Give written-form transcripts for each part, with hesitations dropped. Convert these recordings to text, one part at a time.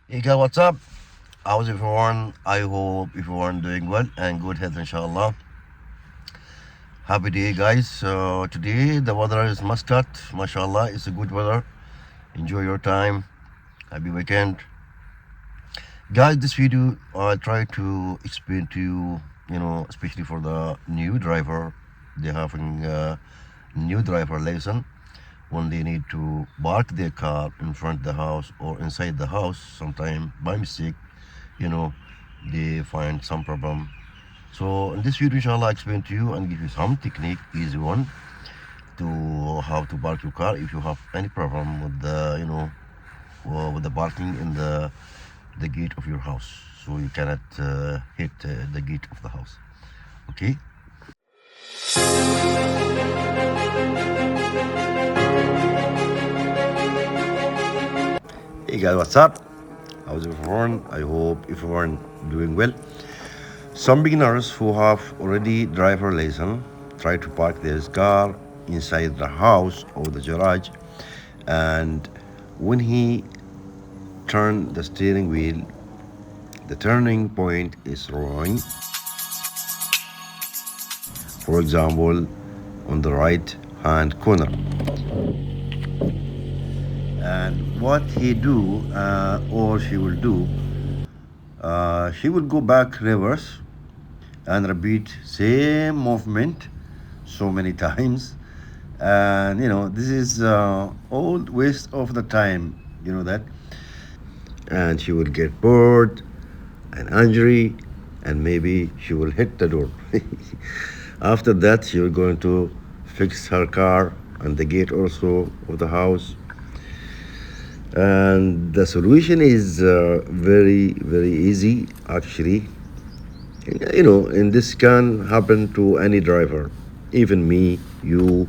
Hey guys, what's up? How's everyone? I hope everyone doing well and good health, inshallah. Happy day, guys. So today the weather is Muscat, mashallah. It's a good weather. Enjoy your time. Happy weekend, guys. This video I try to explain to you, especially for the new driver, they having a new driver lesson when they need to park their car in front of the house or inside the house. Sometime by mistake, you know, they find some problem. So in this video, inshallah, I explain to you and give you some technique, easy one, to how to park your car if you have any problem with the, with the parking in the gate of your house, so you cannot hit the gate of the house. Okay. Hey guys, what's up? How's everyone? I hope everyone doing well. Some beginners who have already driver license try to park their car inside the house or the garage, and when he turn the steering wheel, the turning point is wrong. For example, on the right hand corner. And what he do or she will do, she will go back reverse and repeat same movement so many times, and this is all waste of the time, that, and she will get bored and angry, and maybe she will hit the door. After that, she will going to fix her car and the gate also of the house. And the solution is very very easy actually. And this can happen to any driver, even me, you,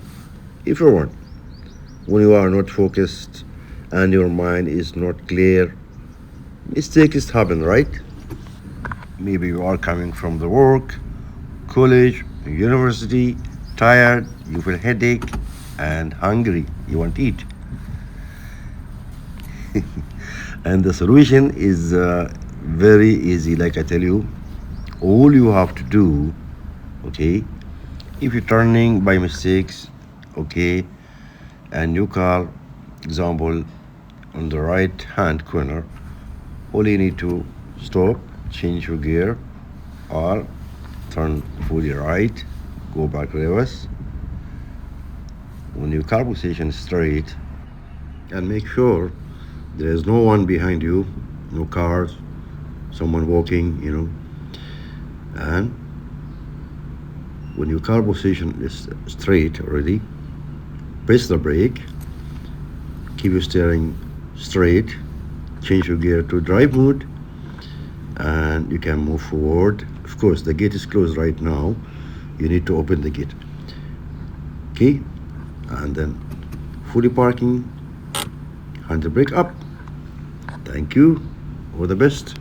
everyone. When you are not focused and your mind is not clear, mistakes happen, right? Maybe you are coming from the work, college, university, tired, you feel headache and hungry, you want to eat. And the solution is very easy, like I tell you. All you have to do, okay, if you're turning by mistakes, okay, and your car, example, on the right hand corner, all you need to stop, change your gear, or turn fully right, go back reverse. When your car position is straight, and make sure there is no one behind you, no cars, someone walking, and when your car position is straight already, press the brake, keep your steering straight, change your gear to drive mode, and you can move forward. Of course, the gate is closed right now. You need to open the gate. Okay, and then fully parking, handle brake up. Thank you. All the best.